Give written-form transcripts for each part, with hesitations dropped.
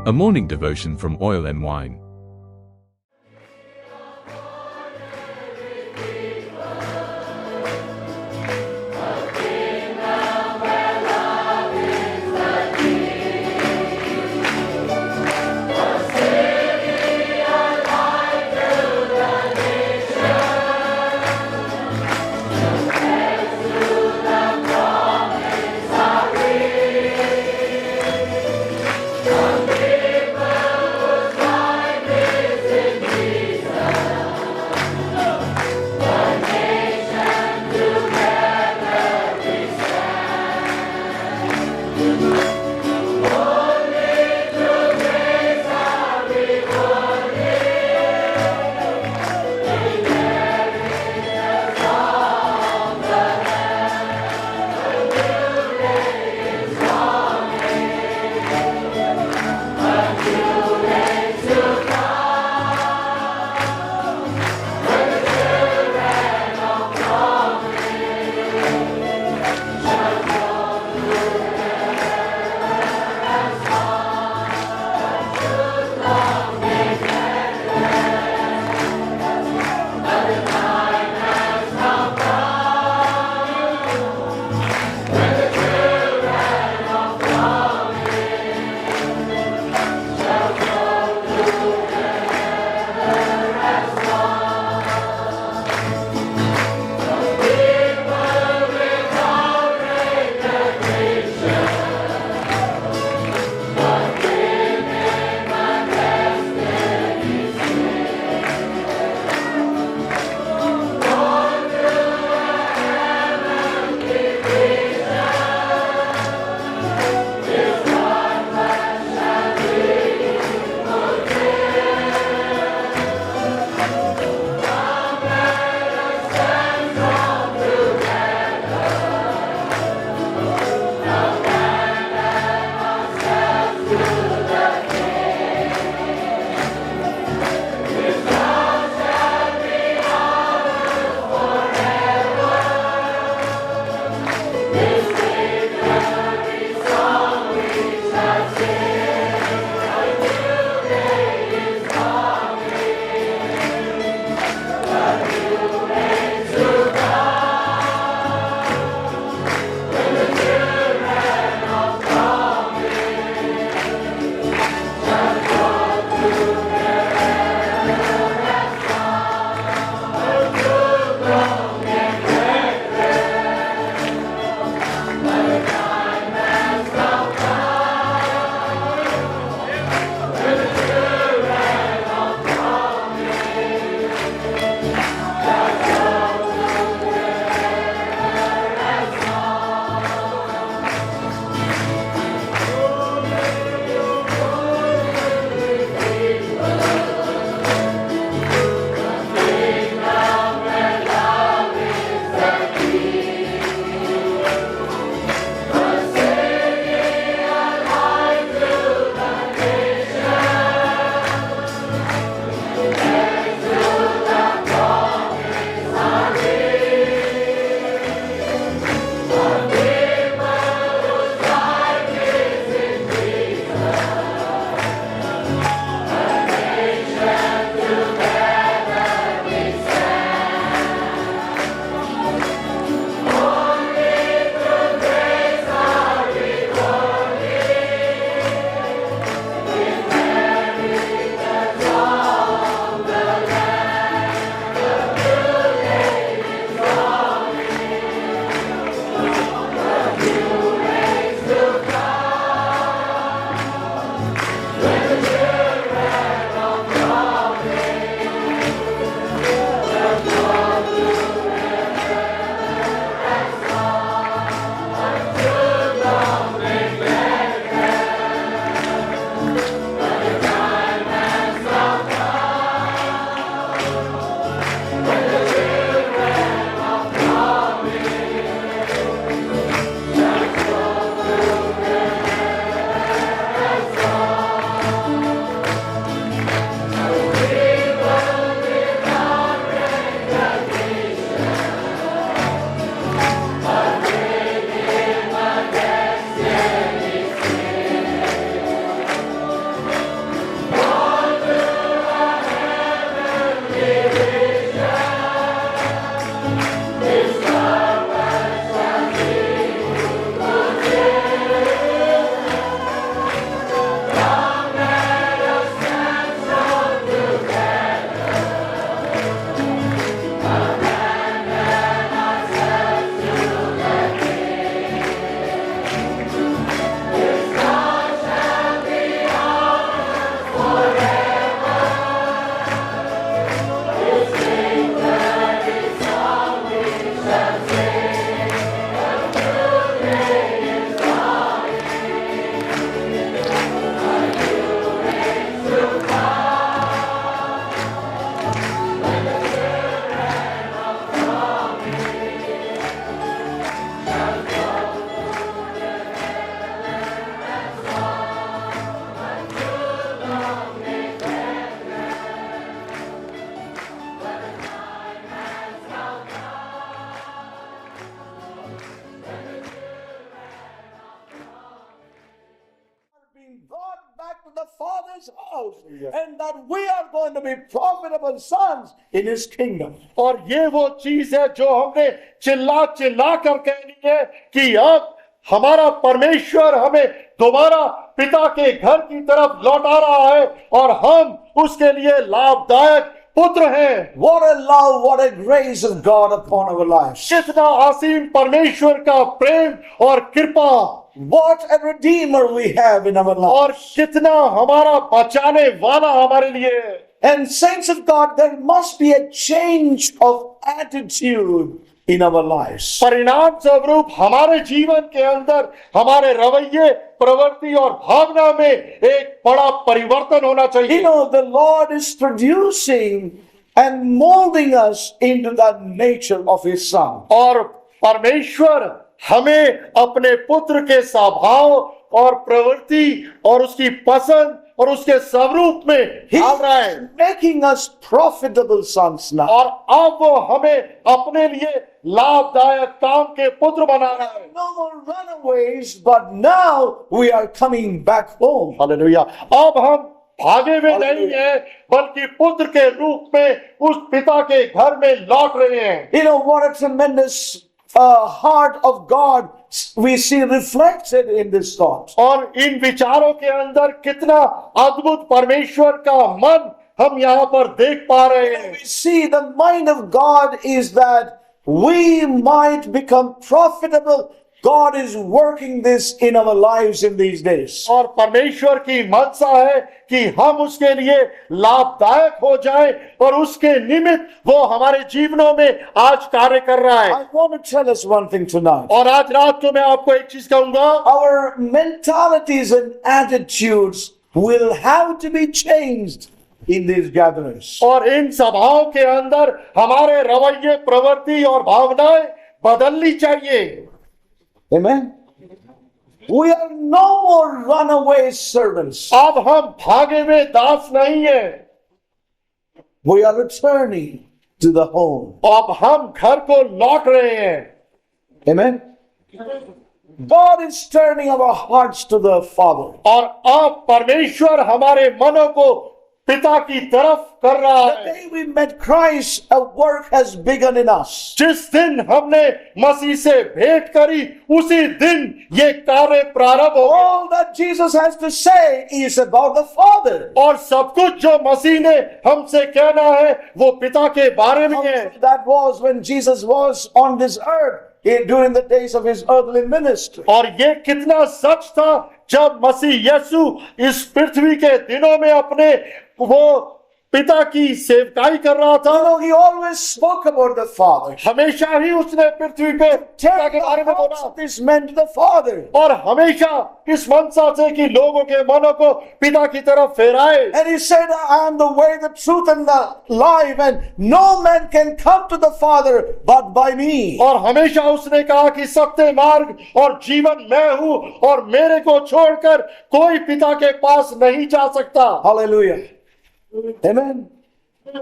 A morning devotion from Oil and Wine. the Father's house, and that we are going to be profitable sons in His kingdom. और ये वो चीज है जो हमने चिल्ला चिल्ला कर कहनी है कि अब हमारा परमेश्वर हमें दोबारा पिता के घर की तरफ लौटा रहा है और हम उसके लिए लाभदायक पुत्र हैं। What a love, what a grace of God upon our lives. कितना असीम परमेश्वर का प्रेम और कृपा, What a Redeemer we have in our lives. और कितना हमारा बचाने वाला हमारे लिए है। And saints of God, there must be a change of attitude in our lives. परिणाम स्वरूप हमारे जीवन के अंदर हमारे रवैये, प्रवृत्ति और भावना में एक बड़ा परिवर्तन होना चाहिए। You know, the Lord is producing and molding us into the nature of His Son. और परमेश्वर हमें अपने पुत्र के स्वभाव और प्रवृत्ति और उसकी पसंद और उसके स्वरूप में He ढाल रहा है। is making us profitable sons now. और अब वो हमें अपने लिए लाभदायक काम के पुत्र बना रहा है। No more runaways, but now we are coming back home. Hallelujah. अब हम भागे हुए नहीं हैं, बल्कि पुत्र के रूप में उस पिता के घर में लौट रहे हैं। You know, what a tremendous heart of God we see reflected in this thought. और इन विचारों के अंदर कितना अद्भुत परमेश्वर का मन हम यहाँ पर देख पा रहे हैं। We see the mind of God is that we might become profitable. God is working this in our lives in these days. और परमेश्वर की मनसा है कि हम उसके लिए लाभदायक हो जाएं और उसके निमित्त वो हमारे जीवनों में आज कार्य कर रहा है। I want to tell us one thing tonight. और आज रात को मैं आपको एक चीज कहूंगा, Our mentalities and attitudes will have to be changed in these gatherings. और इन सभाओं के अंदर हमारे रवैये, प्रवृत्ति और भावनाएं बदलनी चाहिए। Amen. We are no more runaway servants. अब हम भागे हुए दास नहीं है, We are returning to the home. अब हम घर को लौट रहे हैं। Amen. God is turning our hearts to the Father. और अब परमेश्वर हमारे मनों को पिता की तरफ कर रहा The है। day we met Christ, a work has begun in us. जिस दिन हमने मसीह से भेंट करी, उसी दिन ये कार्य प्रारंभ हो गया। All that Jesus has to say is about the Father. और सब कुछ जो मसीह ने हमसे कहना है वो पिता के बारे में है। That was when Jesus was on this earth during the days of His earthly ministry. और ये कितना सच था जब मसीह यीशु इस पृथ्वी के दिनों में अपने वो पिता की सेवकाई कर रहा था। You know, He always spoke about the Father. हमेशा ही उसने पृथ्वी पे पिता Take के the बारे में hearts बोला of these men to the Father. और हमेशा इस मनसा से कि लोगों के मनों को पिता की तरफ फेराए। And He said, I am the way, the truth, and the life, and no man can come to the Father but by me. और हमेशा उसने कहा कि सत्य, मार्ग और जीवन मैं हूँ और मेरे को छोड़कर कोई पिता के पास नहीं जा सकता। Hallelujah. Amen.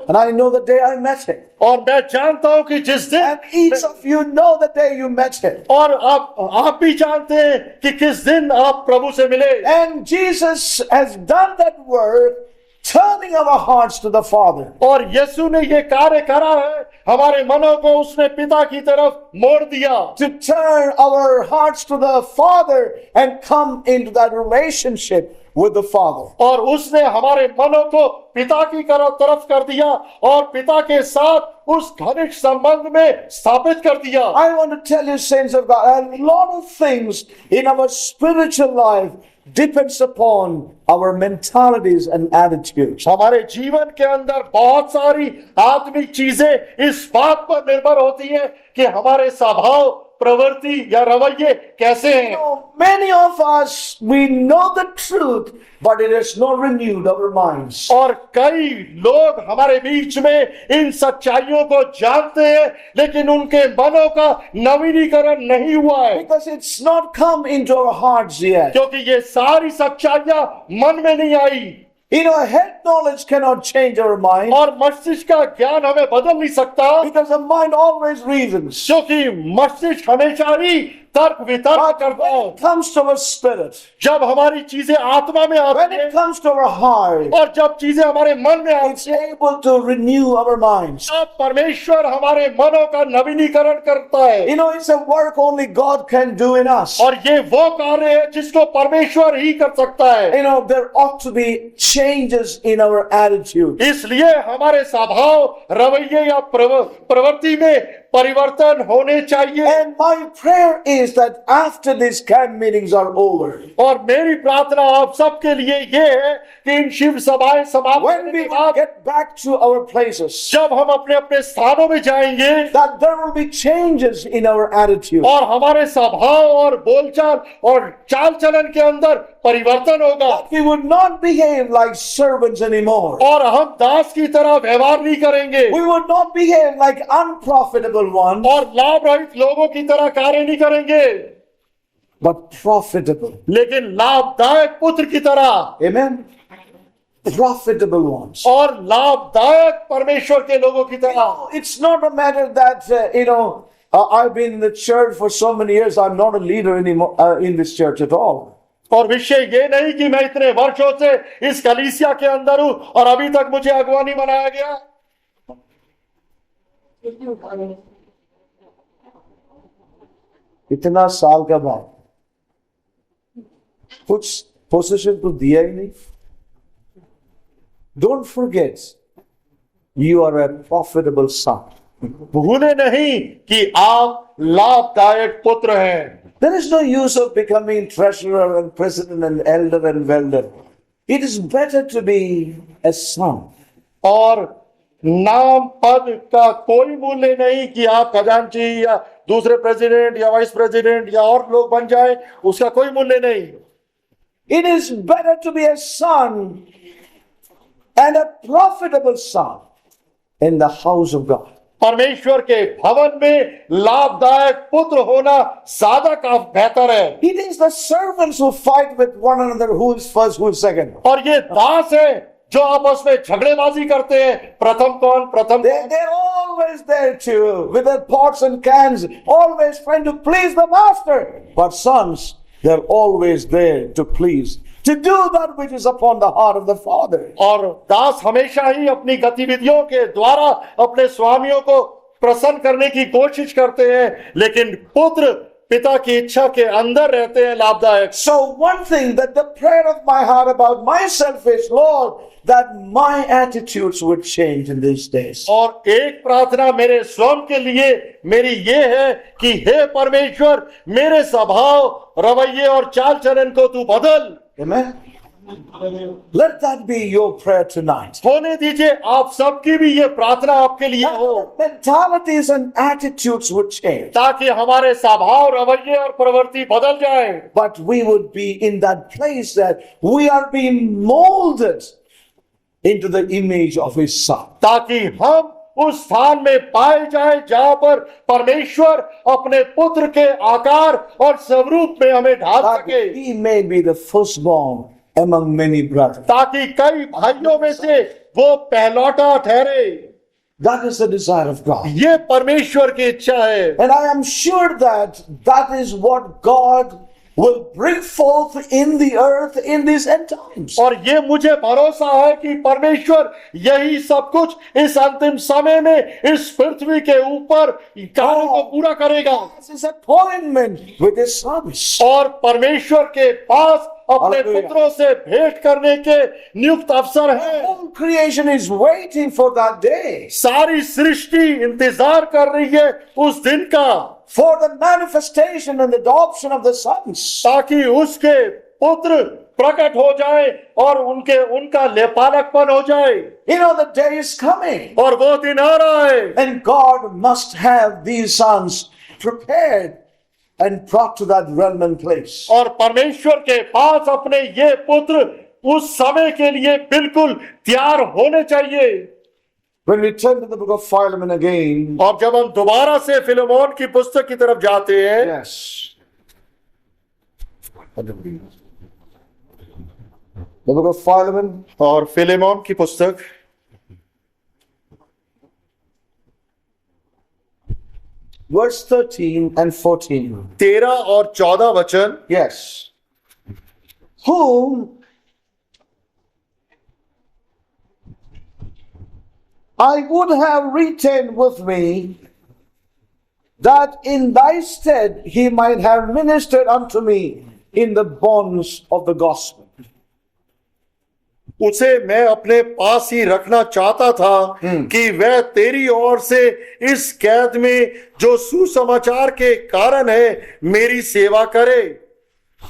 And I know the day I met Him. और मैं जानता हूँ कि जिस दिन, And each of you know the day you met Him. और आप भी जानते हैं कि किस दिन आप प्रभु से मिले। And Jesus has done that work, turning our hearts to the Father. और यीशु ने ये कार्य करा है, हमारे मनों को उसने पिता की तरफ मोड़ दिया। To turn our hearts to the Father and come into that relationship with the Father. और उसने हमारे मनों को पिता की तरफ कर दिया और पिता के साथ उस घनिष्ठ संबंध में स्थापित कर दिया। I want to tell you, saints of God, a lot of things in our spiritual life depends upon our mentalities and attitudes. हमारे जीवन के अंदर बहुत सारी आत्मिक चीजें इस बात पर निर्भर होती हैं कि हमारे स्वभाव, प्रवृत्ति या रवैये कैसे हैं। Many of us, we know the truth, but it has not renewed our minds. और कई लोग हमारे बीच में इन सच्चाइयों को जानते हैं, लेकिन उनके मनों का नवीनीकरण नहीं हुआ है, Because it's not come into our hearts yet. क्योंकि ये सारी सच्चाइयां मन में नहीं आई। You know, head knowledge cannot change our mind, और मस्तिष्क का ज्ञान हमें बदल नहीं सकता, because the mind always reasons. क्योंकि मस्तिष्क हमेशा ही तर्क वितर्क करता When है। it comes to our spirit, जब हमारी चीजें आत्मा में when आती it है comes to our heart, और जब चीजें हमारे मन में it's आती है, able to renew our minds. तब परमेश्वर हमारे मनों का नवीनीकरण करता है। You know, it's a work only God can do in us. और ये वो कार्य है जिसको परमेश्वर ही कर सकता है। You know, there ought to be changes in our attitude. इसलिए हमारे स्वभाव, रवैये या प्रवृत्ति में परिवर्तन होने चाहिए। And my prayer is that after these camp meetings are over, और मेरी प्रार्थना आप सबके लिए ये है कि इन शिव सभाएं समाप्त when होने we के will बाद get back to our places, जब हम अपने अपने स्थानों में जाएंगे that there will be changes in our attitude. और हमारे स्वभाव और बोलचाल और चाल चलन के अंदर परिवर्तन होगा That we would not behave like servants anymore. और हम दास की तरह व्यवहार नहीं करेंगे We would not behave like unprofitable ones, और लाभ रहित लोगों की तरह कार्य नहीं करेंगे, but profitable. लेकिन लाभदायक पुत्र की तरह Amen? Profitable ones. और लाभदायक परमेश्वर के लोगों की तरह। It's not a matter that, I've been in the church for so many years, I'm not a leader anymore in this church at all. और विषय ये नहीं कि मैं इतने वर्षों से इस कलीसिया के अंदर हूं और अभी तक मुझे अगुवा नहीं बनाया गया। इतना साल का बाद कुछ पोजीशन तो दिया ही नहीं। Don't forget, you are a profitable son. भूले नहीं कि आप लाभदायक पुत्र हैं। There is no use of becoming treasurer and president and elder and welder. It is better to be a son. और नाम पद का कोई मूल्य नहीं कि आप खजांची या दूसरे प्रेसिडेंट या वाइस प्रेसिडेंट या और लोग बन जाए, उसका कोई मूल्य नहीं। It is better to be a son and a profitable son in the house of God. परमेश्वर के भवन में लाभदायक पुत्र होना ज्यादा का बेहतर है। It is the servants who fight with one another, who is first, who is second. और ये दास है जो आपस में झगड़ेबाजी करते हैं, प्रथम कौन प्रथम कौन। They're always there too, with their pots and cans, always trying to please the master. But sons, they're always there to please, to do that which is upon the heart of the Father. और दास हमेशा ही अपनी गतिविधियों के द्वारा अपने स्वामियों को प्रसन्न करने की कोशिश करते हैं, लेकिन पुत्र पिता की इच्छा के अंदर रहते हैं लाभदायक। So one thing that the prayer of my heart about myself is, Lord, that my attitudes would change in these days. और एक प्रार्थना मेरे स्वयं के लिए मेरी ये है कि हे परमेश्वर, मेरे स्वभाव, रवैये और चाल चलन को तू बदल। Amen. Let that be your prayer tonight. होने दीजिए आप सबकी भी ये प्रार्थना आपके लिए हो, Mentalities and attitudes would change, ताकि हमारे स्वभाव, रवैये और प्रवृत्ति बदल जाए। but we would be in that place that we are being molded into the image of His Son. ताकि हम उस स्थान में पाए जाए जहां पर परमेश्वर अपने पुत्र के आकार और स्वरूप में हमें ढाल That सके, He may be the firstborn among many brothers. ताकि कई भाइयों में से वो पहलौटा ठहरे। That is the desire of God. ये परमेश्वर की इच्छा है And I am sure that that is what God will bring forth in the earth in these end times. और ये मुझे भरोसा है कि परमेश्वर यही सब कुछ इस अंतिम समय में इस पृथ्वी के ऊपर कार्य को पूरा करेगा। This is appointment with His sons. और परमेश्वर के पास अपने Hallelujah. पुत्रों से भेंट करने के नियुक्त अवसर है। All creation is waiting for that day, सारी सृष्टि इंतजार कर रही है उस दिन का, for the manifestation and adoption of the sons. ताकि उसके पुत्र प्रकट हो जाए और उनका लेपालकपन हो जाए। You know, the day is coming, और वो दिन आ रहा है and God must have these sons prepared and brought to that realm and place. और परमेश्वर के पास अपने ये पुत्र उस समय के लिए बिल्कुल तैयार होने चाहिए। When we turn to the book of Philemon again, और जब हम दोबारा से फिलेमोन की पुस्तक की तरफ जाते हैं, yes, the book of Philemon, और फिलेमोन की पुस्तक verse 13 and 14. 13 और 14 वचन। Yes. Whom I would have retained with me, that in thy stead he might have ministered unto me in the bonds of the gospel. उसे मैं अपने पास ही रखना चाहता था कि वह तेरी ओर से इस कैद में जो सुसमाचार के कारण है मेरी सेवा करे।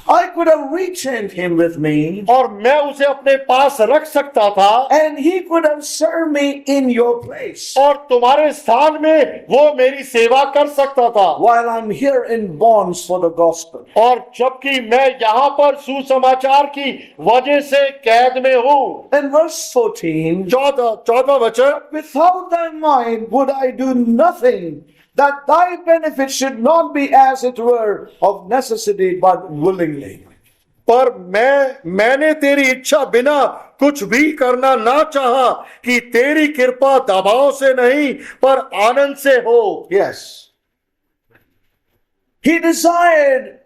I could have retained him with me, और मैं उसे अपने पास रख सकता था and he could have served me in your place और तुम्हारे स्थान में वो मेरी सेवा कर सकता था, while I'm here in bonds for the gospel. और जबकि मैं यहाँ पर सुसमाचार की वजह से कैद में हूँ। In verse 14, 14 वचन। without thy mind would I do nothing, that thy benefit should not be as it were of necessity, but willingly. पर मैंने तेरी इच्छा बिना कुछ भी करना ना चाहा कि तेरी कृपा दबाव से नहीं पर आनंद से हो। Yes. He desired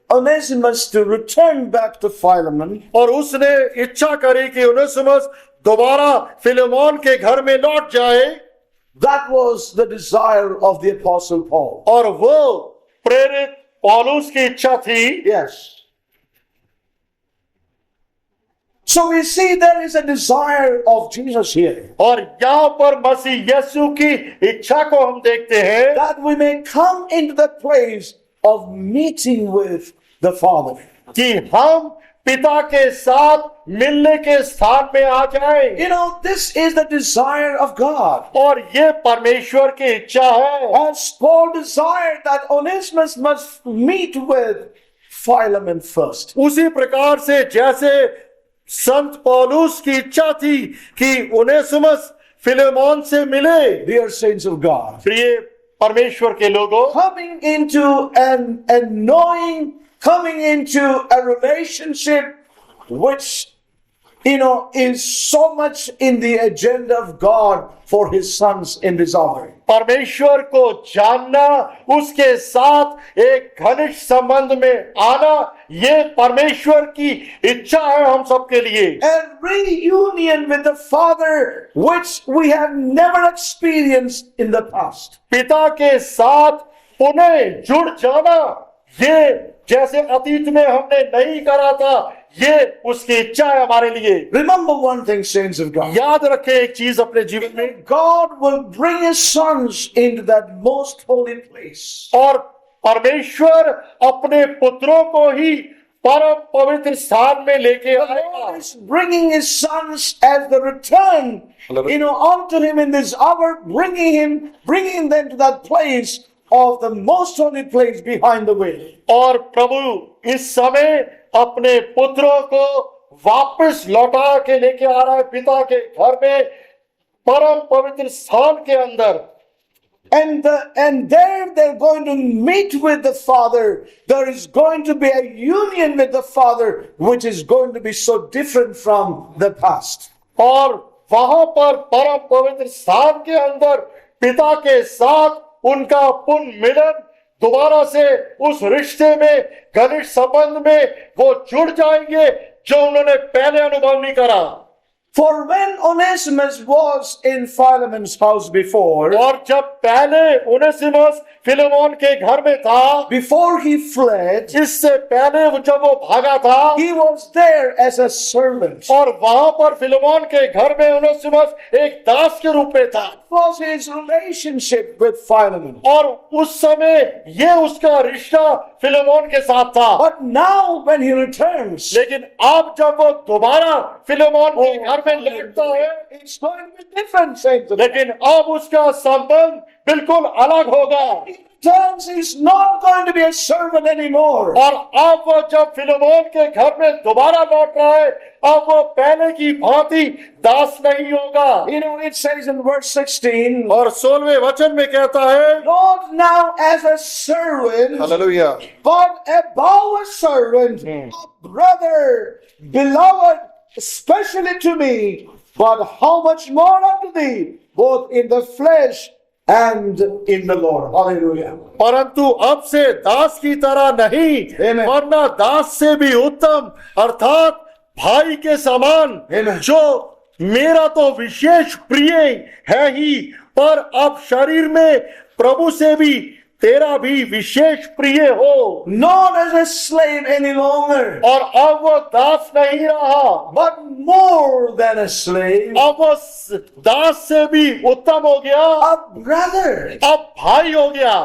Onesimus to return back to Philemon, और उसने इच्छा करी कि ओनेसिमस दोबारा फिलेमोन के घर में लौट जाए। that was the desire of the Apostle Paul. और वो प्रेरित पौलुस की इच्छा थी। Yes. So we see there is a desire of Jesus here, और यहाँ पर मसीह यीशु की इच्छा को हम देखते हैं that we may come into the place of meeting with the Father. कि हम पिता के साथ मिलने के स्थान में आ जाएं। You know, this is the desire of God. और ये परमेश्वर की इच्छा है। As Paul desired that Onesimus must meet with Philemon first. उसी प्रकार से जैसे संत पौलुस की इच्छा थी कि ओनेसिमस फिलेमोन से मिले। Dear saints of God, प्रिय परमेश्वर के लोगों, coming into and knowing, coming into a relationship which, is so much in the agenda of God for his sons in this hour. परमेश्वर को जानना, उसके साथ एक घनिष्ठ संबंध में आना, ये परमेश्वर की इच्छा है हम सबके लिए। And reunion with the Father, which we have never experienced in the past. पिता के साथ पुनः जुड़ जाना, ये जैसे अतीत में हमने नहीं करा था, ये उसकी इच्छा है हमारे लिए। Remember one thing, saints of God. याद रखें एक चीज अपने जीवन में, God will bring his sons into that most holy place. और परमेश्वर अपने पुत्रों को ही परम पवित्र स्थान में लेके The आएगा। Lord is bringing his sons as the return, unto him in this hour, bringing them to that place of the most holy place behind the veil. और प्रभु इस समय अपने पुत्रों को वापस लौटा के लेके आ रहा है पिता के घर में, परम पवित्र स्थान के अंदर। And there they're going to meet with the Father. There is going to be a union with the Father, which is going to be so different from the past. और वहां पर परम पवित्र स्थान के अंदर पिता के साथ उनका पुनः मिलन, दोबारा से उस रिश्ते में, घनिष्ठ संबंध में वो जुड़ जाएंगे जो उन्होंने पहले अनुभव नहीं करा। For when Onesimus was in Philemon's house before, और जब पहले ओनेसिमस फिलेमोन के घर में था, before he fled, इससे पहले जब वो भागा था, he was there as a servant. और वहां पर फिलेमोन के घर में ओनेसिमस एक दास के रूप में था। Was his relationship with Philemon. और उस समय ये उसका रिश्ता फिलेमोन के साथ था। But now when he returns, लेकिन अब जब वो दोबारा फिलेमोन के घर में लौटता है, it's going to be different, saints of God. लेकिन अब उसका संबंध बिल्कुल अलग होगा। He returns, he's not going to be a servant anymore. और अब वो जब फिलेमोन के घर में दोबारा लौट रहा है, अब वो पहले की भांति दास नहीं होगा। It says in verse 16, और 16वें वचन में कहता है, not now as a servant, hallelujah, but above a servant, a brother, beloved, especially to me, but how much more unto thee, both in the flesh and in the Lord. Hallelujah. परंतु अब से दास की तरह नहीं, Amen. वरना दास से भी उत्तम अर्थात भाई के समान, Amen. जो मेरा तो विशेष प्रिय है ही, पर अब शरीर में प्रभु से भी तेरा भी विशेष प्रिय हो। Not as a slave any longer, और अब वो दास नहीं रहा, but more than a slave, अब वो दास से भी उत्तम हो गया, a brother, अब भाई हो गया,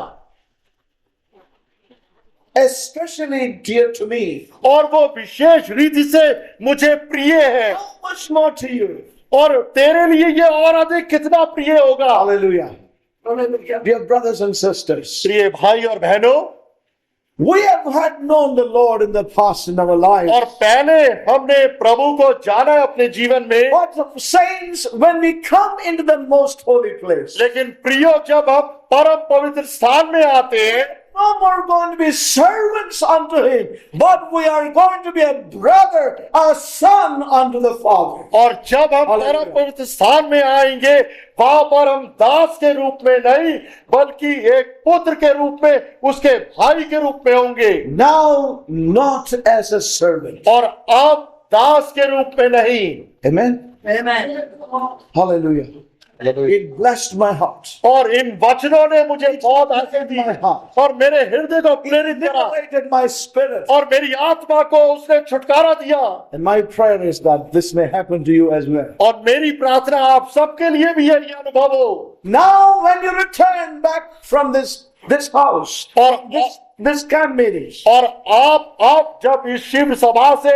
especially dear to me. और वो विशेष रीति से मुझे प्रिय है। How much more to you? और तेरे लिए ये और अधिक कितना प्रिय होगा। Hallelujah. Dear brothers and sisters, प्रिय भाई और बहनों, we have had known the Lord in the past in our lives. और पहले हमने प्रभु को जाना है अपने जीवन में, But saints, when we come into the most holy place, लेकिन प्रियो जब हम परम पवित्र स्थान में आते हैं, no more going to be servants unto him, but we are going to be a brother, a son unto the Father. और जब हम Hallelujah. परम पवित्र स्थान में आएंगे, वहां पर हम दास के रूप में नहीं, बल्कि एक पुत्र के रूप में, उसके भाई के रूप में होंगे। Now, not as a servant. और अब दास के रूप में नहीं। Amen. Amen. Hallelujah. It blessed my heart. और इन वचनों ने मुझे बहुत आशीष दी और मेरे हृदय को प्रेरित करा Liberated my spirit. और मेरी आत्मा को उसने छुटकारा दिया। And my prayer is that this may happen to you as well. और मेरी प्रार्थना आप सबके लिए भी यही अनुभव हो। Now, when you return back from this house, और this camp meeting, और आप जब इस शिव सभा से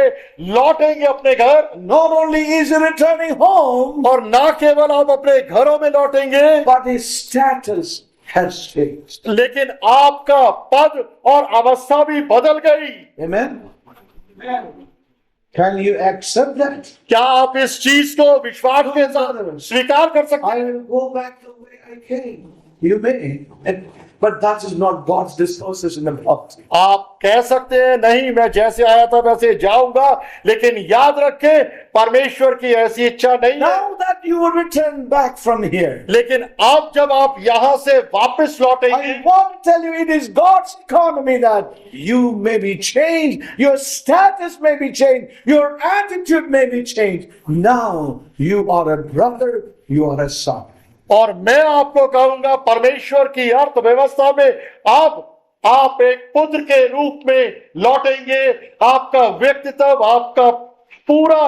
लौटेंगे अपने घर, not only is he returning home, और ना केवल आप अपने घरों में लौटेंगे, but his status has changed. लेकिन आपका पद और अवस्था भी बदल गई। Amen. Can you accept that? क्या आप इस चीज को विश्वास के साथ स्वीकार कर सकते I हैं? will go back the way I came. You may, but that is not God's disposition about it. आप कह सकते हैं नहीं, मैं जैसे आया था वैसे जाऊंगा, लेकिन याद रखें परमेश्वर की ऐसी इच्छा नहीं है। Now that you will return back from here, लेकिन अब जब आप यहां से वापस लौटेंगे, I want to tell you, it is God's economy that you may be changed, your status may be changed, your attitude may be changed. Now you are a brother, you are a son. और मैं आपको कहूंगा परमेश्वर की अर्थव्यवस्था में अब आप एक पुत्र के रूप में लौटेंगे। आपका व्यक्तित्व, आपका पूरा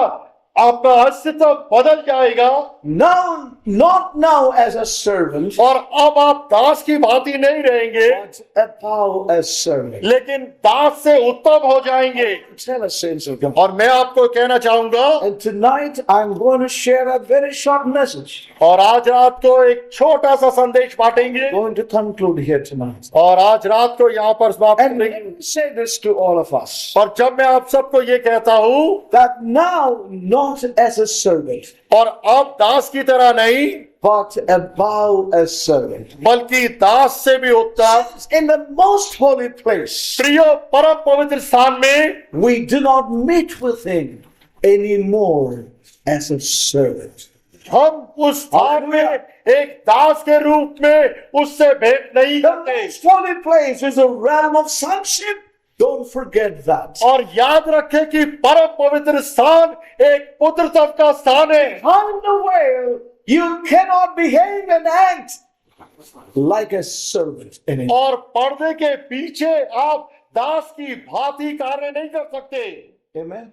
आपका अस्तित्व बदल जाएगा। Now, not now as a servant, और अब आप दास की भांति नहीं रहेंगे, but now as servant. लेकिन दास से उत्तम हो जाएंगे। Tell us, saints of God. और मैं आपको कहना चाहूंगा, And tonight I'm going to share a very short message. और आज रात को एक छोटा सा संदेश बांटेंगे, Going to conclude here tonight. और आज रात को यहाँ पर समाप्त And करेंगे। let me say this to all of us. और जब मैं आप सबको ये कहता हूँ, That now, not as a servant, और अब दास की तरह नहीं, but above as servant. बल्कि दास से भी उत्तम, In the most holy place, प्रियो परम पवित्र स्थान में we do not meet with him anymore as a servant. हम उस स्थान में एक दास के रूप में उससे भेंट नहीं The करते। most holy place is a realm of sonship. Don't forget that. और याद रखें कि परम पवित्र स्थान एक पुत्रत्व का स्थान है। On the way, you cannot behave and act like a servant anymore. और पर्दे के पीछे आप दास की भांति कार्य नहीं कर सकते। Amen.